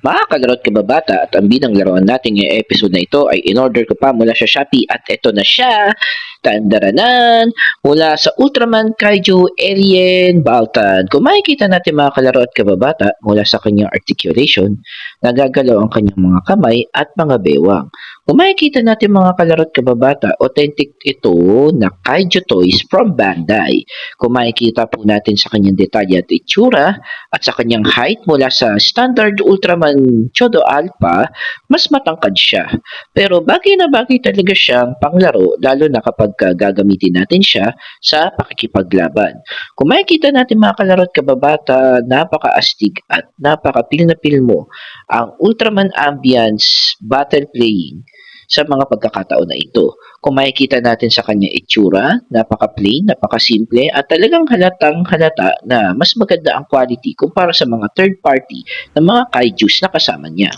Mga kalaro at kababata, at ang binang laruan natin ngayong episode na ito ay in-order ko pa mula sa Shopee at ito na siya. Tandaranan! Mula sa Ultraman Kaiju Alien Baltan. Kung makikita natin mga kalaro at kababata mula sa kanyang articulation, nagagalaw ang kanyang mga kamay at mga bewang. Kung makikita natin mga kalaro at kababata, authentic ito na Kaiju toys from Bandai. Kung makikita po natin sa kanyang detalye at itsura at sa kanyang height mula sa standard Ultraman Chodo Alpha, mas matangkad siya. Pero bagay na bagay talaga siyang panglaro lalo na kapag gagamitin natin siya sa pakikipaglaban. Kung makikita natin mga kalaro at kababata, napaka-astig at napaka-feel na feel mo ang Ultraman Ambience Battle Playing sa mga pagkakataon na ito. Kung makikita natin sa kanya itsura, napaka-plain, napaka-simple at talagang halatang halata na mas maganda ang quality kumpara sa mga third party na mga kaijus na kasama niya.